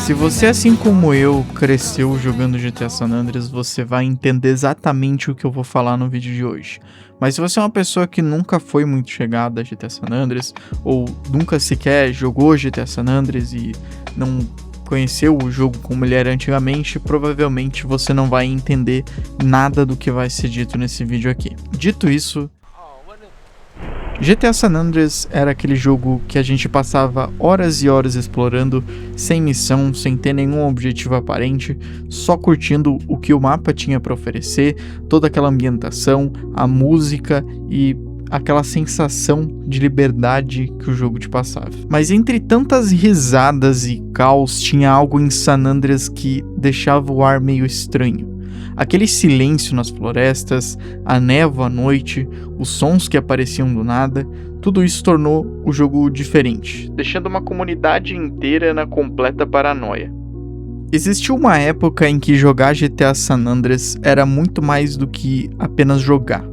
Se você, assim como eu, cresceu jogando GTA San Andreas, você vai entender exatamente o que eu vou falar no vídeo de hoje. Mas se você é uma pessoa que nunca foi muito chegada a GTA San Andreas, ou nunca sequer jogou GTA San Andreas e não conheceu o jogo como ele era antigamente, provavelmente você não vai entender nada do que vai ser dito nesse vídeo aqui. Dito isso, GTA San Andreas era aquele jogo que a gente passava horas e horas explorando, sem missão, sem ter nenhum objetivo aparente, só curtindo o que o mapa tinha para oferecer, toda aquela ambientação, a música e aquela sensação de liberdade que o jogo te passava. Mas entre tantas risadas e caos, tinha algo em San Andreas que deixava o ar meio estranho. Aquele silêncio nas florestas, a névoa à noite, os sons que apareciam do nada, tudo isso tornou o jogo diferente, deixando uma comunidade inteira na completa paranoia. Existiu uma época em que jogar GTA San Andreas era muito mais do que apenas jogar.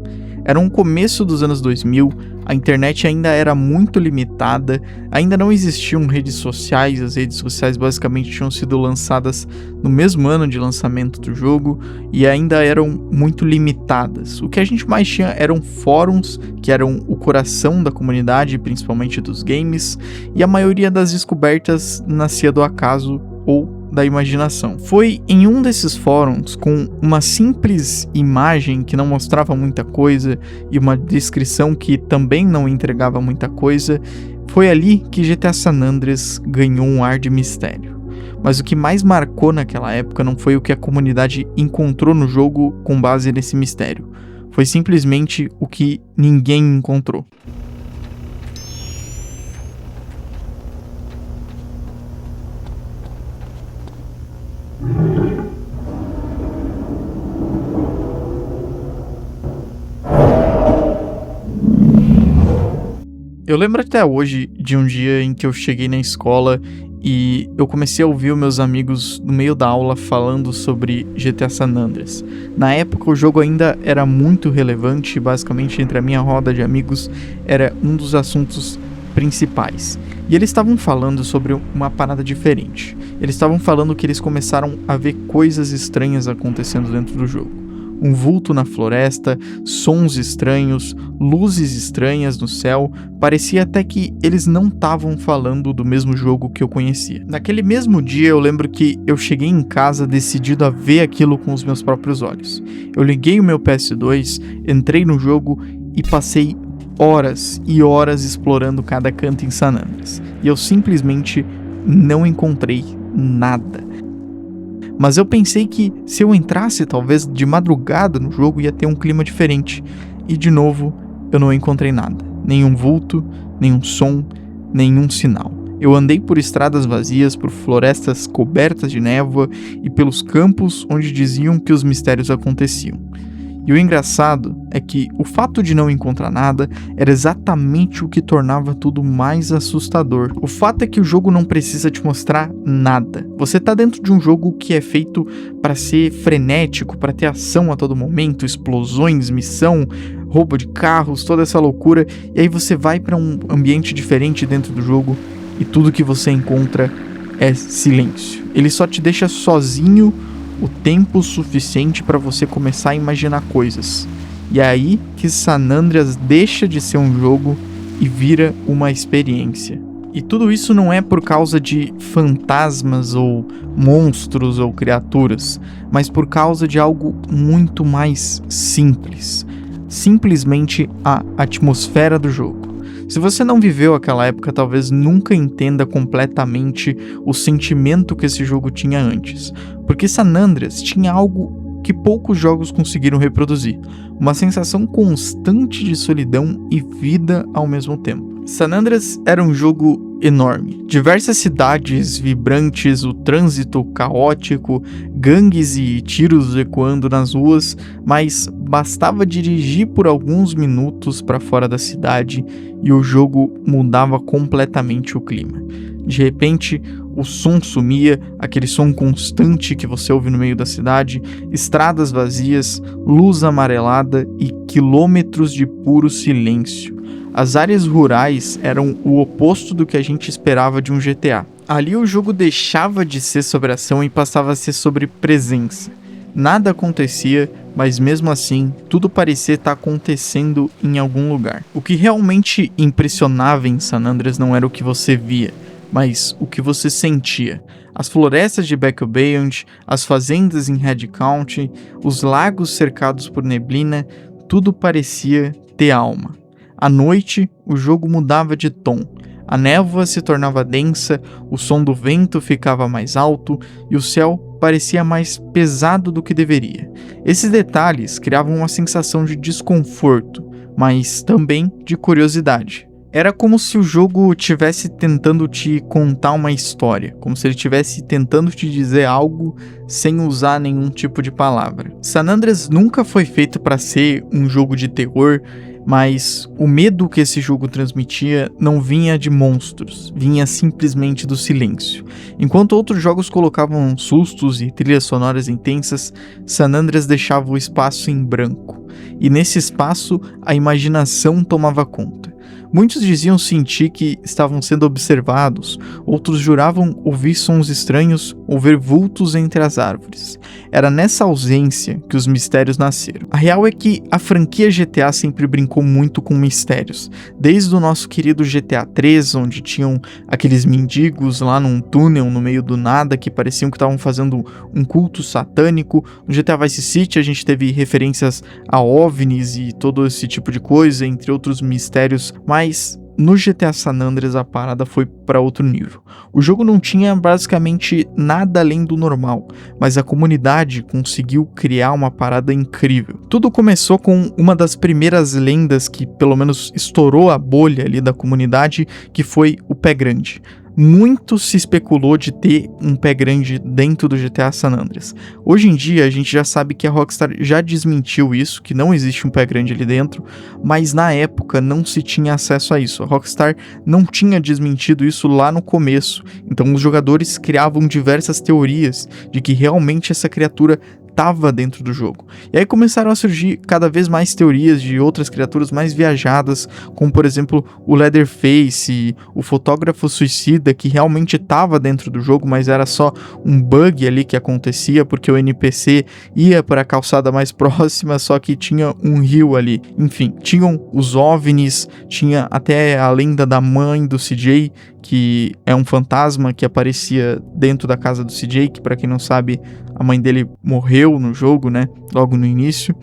Era um começo dos anos 2000, a internet ainda era muito limitada, ainda não existiam redes sociais, as redes sociais basicamente tinham sido lançadas no mesmo ano de lançamento do jogo e ainda eram muito limitadas. O que a gente mais tinha eram fóruns, que eram o coração da comunidade, principalmente dos games, e a maioria das descobertas nascia do acaso ou da imaginação. Foi em um desses fóruns, com uma simples imagem que não mostrava muita coisa e uma descrição que também não entregava muita coisa, foi ali que GTA San Andreas ganhou um ar de mistério. Mas o que mais marcou naquela época não foi o que a comunidade encontrou no jogo com base nesse mistério. Foi simplesmente o que ninguém encontrou. Eu lembro até hoje de um dia em que eu cheguei na escola e eu comecei a ouvir os meus amigos no meio da aula falando sobre GTA San Andreas. Na época o jogo ainda era muito relevante e basicamente entre a minha roda de amigos era um dos assuntos principais. E eles estavam falando sobre uma parada diferente. Eles estavam falando que eles começaram a ver coisas estranhas acontecendo dentro do jogo. Um vulto na floresta, sons estranhos, luzes estranhas no céu, parecia até que eles não estavam falando do mesmo jogo que eu conhecia. Naquele mesmo dia eu lembro que eu cheguei em casa decidido a ver aquilo com os meus próprios olhos. Eu liguei o meu PS2, entrei no jogo e passei horas e horas explorando cada canto em San Andreas. E eu simplesmente não encontrei nada. Mas eu pensei que se eu entrasse talvez de madrugada no jogo ia ter um clima diferente. E de novo, eu não encontrei nada. Nenhum vulto, nenhum som, nenhum sinal. Eu andei por estradas vazias, por florestas cobertas de névoa e pelos campos onde diziam que os mistérios aconteciam. E o engraçado é que o fato de não encontrar nada era exatamente o que tornava tudo mais assustador. O fato é que o jogo não precisa te mostrar nada. Você tá dentro de um jogo que é feito para ser frenético, para ter ação a todo momento, explosões, missão, roubo de carros, toda essa loucura. E aí você vai para um ambiente diferente dentro do jogo e tudo que você encontra é silêncio. Ele só te deixa sozinho o tempo suficiente para você começar a imaginar coisas. E é aí que San Andreas deixa de ser um jogo e vira uma experiência. E tudo isso não é por causa de fantasmas ou monstros ou criaturas, mas por causa de algo muito mais simples. Simplesmente a atmosfera do jogo. Se você não viveu aquela época, talvez nunca entenda completamente o sentimento que esse jogo tinha antes. Porque San Andreas tinha algo que poucos jogos conseguiram reproduzir. Uma sensação constante de solidão e vida ao mesmo tempo. San Andreas era um jogo enorme. Diversas cidades vibrantes, o trânsito caótico, gangues e tiros ecoando nas ruas, mas bastava dirigir por alguns minutos para fora da cidade e o jogo mudava completamente o clima. De repente, o som sumia, aquele som constante que você ouve no meio da cidade, estradas vazias, luz amarelada e quilômetros de puro silêncio. As áreas rurais eram o oposto do que a gente esperava de um GTA. Ali o jogo deixava de ser sobre ação e passava a ser sobre presença. Nada acontecia, mas mesmo assim, tudo parecia estar acontecendo em algum lugar. O que realmente impressionava em San Andreas não era o que você via, mas o que você sentia. As florestas de Back Beyond, as fazendas em Red County, os lagos cercados por neblina, tudo parecia ter alma. À noite, o jogo mudava de tom. A névoa se tornava densa, o som do vento ficava mais alto e o céu parecia mais pesado do que deveria. Esses detalhes criavam uma sensação de desconforto, mas também de curiosidade. Era como se o jogo estivesse tentando te contar uma história, como se ele estivesse tentando te dizer algo sem usar nenhum tipo de palavra. San Andreas nunca foi feito para ser um jogo de terror, mas o medo que esse jogo transmitia não vinha de monstros, vinha simplesmente do silêncio. Enquanto outros jogos colocavam sustos e trilhas sonoras intensas, San Andreas deixava o espaço em branco, e nesse espaço a imaginação tomava conta. Muitos diziam sentir que estavam sendo observados, outros juravam ouvir sons estranhos ou ver vultos entre as árvores. Era nessa ausência que os mistérios nasceram. A real é que a franquia GTA sempre brincou muito com mistérios. Desde o nosso querido GTA 3, onde tinham aqueles mendigos lá num túnel no meio do nada que pareciam que estavam fazendo um culto satânico. No GTA Vice City a gente teve referências a OVNIs e todo esse tipo de coisa, entre outros mistérios, mas no GTA San Andreas a parada foi para outro nível. O jogo não tinha basicamente nada além do normal, mas a comunidade conseguiu criar uma parada incrível. Tudo começou com uma das primeiras lendas que pelo menos estourou a bolha ali da comunidade, que foi o Pé Grande. Muito se especulou de ter um pé grande dentro do GTA San Andreas. Hoje em dia a gente já sabe que a Rockstar já desmentiu isso, que não existe um pé grande ali dentro, mas na época não se tinha acesso a isso. A Rockstar não tinha desmentido isso lá no começo, então os jogadores criavam diversas teorias de que realmente essa criatura estava dentro do jogo. E aí começaram a surgir cada vez mais teorias de outras criaturas mais viajadas, como por exemplo o Leatherface, o fotógrafo suicida, que realmente estava dentro do jogo, mas era só um bug ali que acontecia porque o NPC ia para a calçada mais próxima, só que tinha um rio ali. Enfim, tinham os OVNIs, tinha até a lenda da mãe do CJ, que é um fantasma que aparecia dentro da casa do CJ, que para quem não sabe, a mãe dele morreu no jogo, né, logo no início.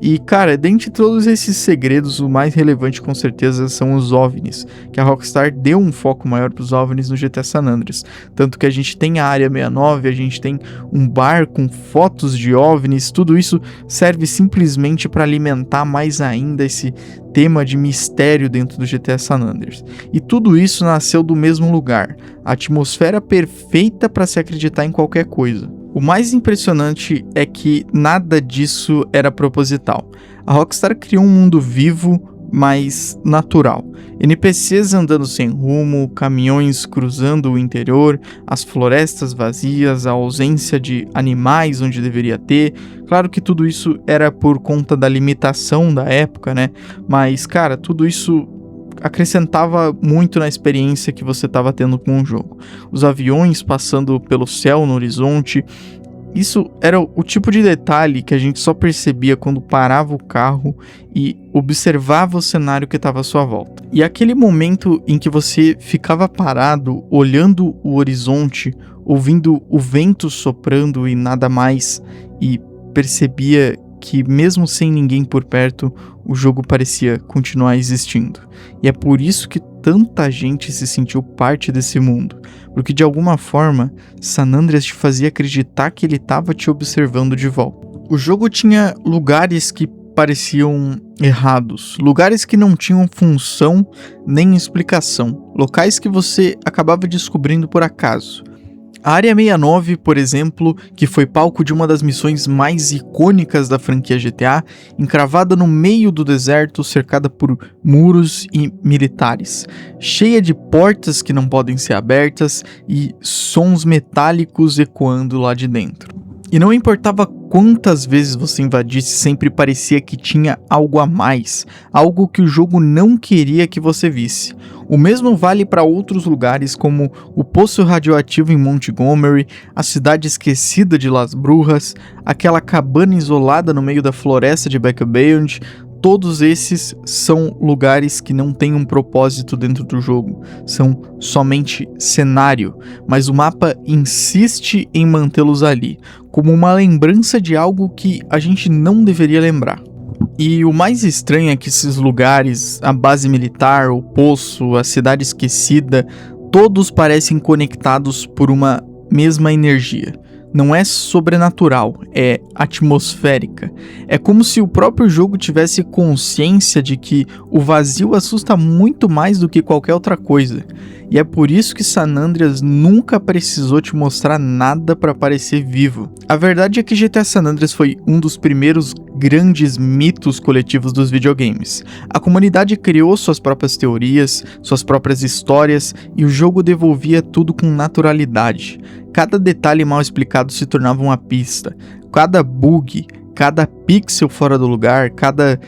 E, cara, dentre todos esses segredos, o mais relevante com certeza são os OVNIs, que a Rockstar deu um foco maior para os OVNIs no GTA San Andreas. Tanto que a gente tem a Área 69, a gente tem um bar com fotos de OVNIs, tudo isso serve simplesmente para alimentar mais ainda esse tema de mistério dentro do GTA San Andreas. E tudo isso nasceu do mesmo lugar, a atmosfera perfeita para se acreditar em qualquer coisa. O mais impressionante é que nada disso era proposital. A Rockstar criou um mundo vivo, mas natural. NPCs andando sem rumo, caminhões cruzando o interior, as florestas vazias, a ausência de animais onde deveria ter. Claro que tudo isso era por conta da limitação da época, né? Mas, cara, tudo isso acrescentava muito na experiência que você estava tendo com o jogo. Os aviões passando pelo céu no horizonte, isso era o tipo de detalhe que a gente só percebia quando parava o carro e observava o cenário que estava à sua volta. E aquele momento em que você ficava parado, olhando o horizonte, ouvindo o vento soprando e nada mais, e percebia que mesmo sem ninguém por perto, o jogo parecia continuar existindo. E é por isso que tanta gente se sentiu parte desse mundo, porque de alguma forma, San Andreas te fazia acreditar que ele estava te observando de volta. O jogo tinha lugares que pareciam errados, lugares que não tinham função nem explicação, locais que você acabava descobrindo por acaso. A Área 69, por exemplo, que foi palco de uma das missões mais icônicas da franquia GTA, encravada no meio do deserto, cercada por muros e militares, cheia de portas que não podem ser abertas e sons metálicos ecoando lá de dentro. E não importava quantas vezes você invadisse, sempre parecia que tinha algo a mais, algo que o jogo não queria que você visse. O mesmo vale para outros lugares como o Poço Radioativo em Montgomery, a Cidade Esquecida de Las Brujas, aquela cabana isolada no meio da floresta de Back Beyond. Todos esses são lugares que não têm um propósito dentro do jogo, são somente cenário, mas o mapa insiste em mantê-los ali, como uma lembrança de algo que a gente não deveria lembrar. E o mais estranho é que esses lugares, a base militar, o poço, a cidade esquecida, todos parecem conectados por uma mesma energia. Não é sobrenatural, é atmosférica. É como se o próprio jogo tivesse consciência de que o vazio assusta muito mais do que qualquer outra coisa. E é por isso que San Andreas nunca precisou te mostrar nada para parecer vivo. A verdade é que GTA San Andreas foi um dos primeiros grandes mitos coletivos dos videogames. A comunidade criou suas próprias teorias, suas próprias histórias, e o jogo devolvia tudo com naturalidade. Cada detalhe mal explicado se tornava uma pista. Cada bug, cada pixel fora do lugar, cada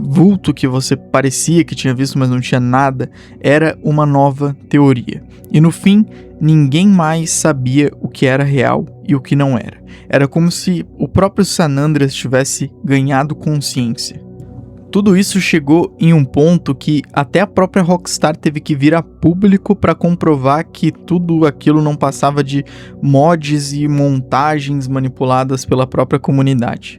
vulto que você parecia que tinha visto, mas não tinha nada, era uma nova teoria. E no fim, ninguém mais sabia o que era real e o que não era. Era como se o próprio San Andreas tivesse ganhado consciência. Tudo isso chegou em um ponto que até a própria Rockstar teve que vir a público para comprovar que tudo aquilo não passava de mods e montagens manipuladas pela própria comunidade.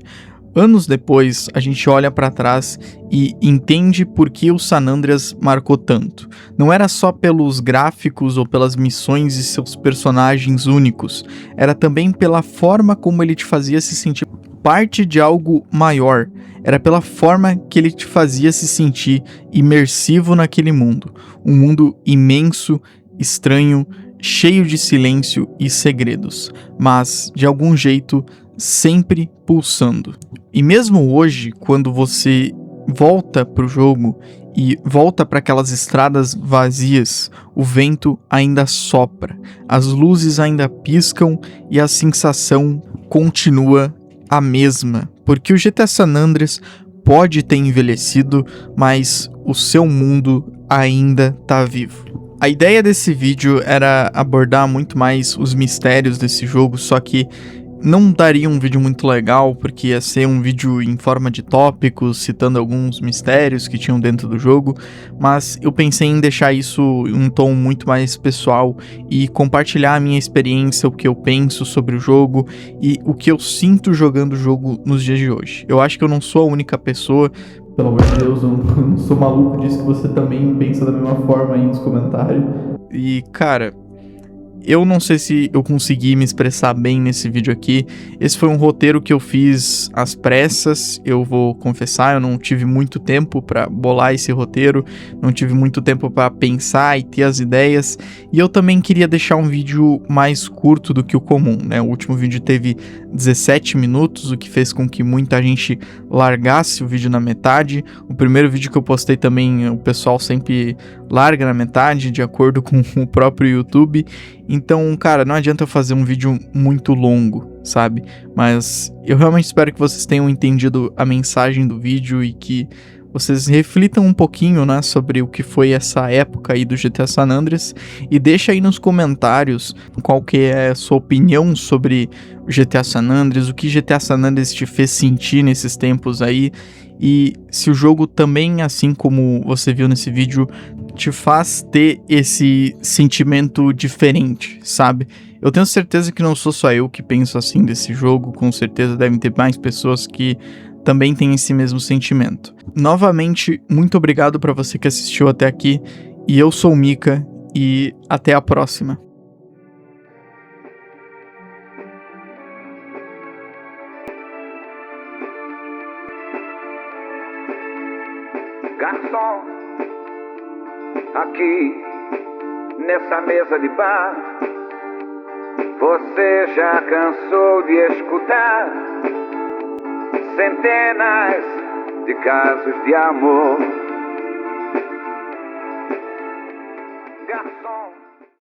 Anos depois, a gente olha para trás e entende por que o San Andreas marcou tanto. Não era só pelos gráficos ou pelas missões e seus personagens únicos, era também pela forma como ele te fazia se sentir parte de algo maior. Era pela forma que ele te fazia se sentir imersivo naquele mundo. Um mundo imenso, estranho, cheio de silêncio e segredos, mas, de algum jeito, sempre pulsando. E mesmo hoje, quando você volta pro jogo e volta para aquelas estradas vazias, o vento ainda sopra, as luzes ainda piscam e a sensação continua a mesma, porque o GTA San Andreas pode ter envelhecido, mas o seu mundo ainda tá vivo. A ideia desse vídeo era abordar muito mais os mistérios desse jogo, só que não daria um vídeo muito legal, porque ia ser um vídeo em forma de tópicos, citando alguns mistérios que tinham dentro do jogo, mas eu pensei em deixar isso em um tom muito mais pessoal e compartilhar a minha experiência, o que eu penso sobre o jogo e o que eu sinto jogando o jogo nos dias de hoje. Eu acho que eu não sou a única pessoa, pelo amor de Deus, eu não sou maluco disso, que você também pensa da mesma forma aí nos comentários. E, cara, eu não sei se eu consegui me expressar bem nesse vídeo aqui. Esse foi um roteiro que eu fiz às pressas, eu vou confessar, eu não tive muito tempo para bolar esse roteiro, não tive muito tempo para pensar e ter as ideias, e eu também queria deixar um vídeo mais curto do que o comum, né? O último vídeo teve 17 minutos, o que fez com que muita gente largasse o vídeo na metade. O primeiro vídeo que eu postei também, o pessoal sempre larga na metade, de acordo com o próprio YouTube. Então, cara, não adianta eu fazer um vídeo muito longo, sabe? Mas eu realmente espero que vocês tenham entendido a mensagem do vídeo e que vocês reflitam um pouquinho, né, sobre o que foi essa época aí do GTA San Andreas, e deixa aí nos comentários qual que é a sua opinião sobre o GTA San Andreas, o que GTA San Andreas te fez sentir nesses tempos aí, e se o jogo também, assim como você viu nesse vídeo, te faz ter esse sentimento diferente, sabe? Eu tenho certeza que não sou só eu que penso assim desse jogo, com certeza devem ter mais pessoas que também têm esse mesmo sentimento. Novamente, muito obrigado para você que assistiu até aqui, e eu sou o Mika, e até a próxima. Garçom, aqui nessa mesa de bar, você já cansou de escutar centenas de casos de amor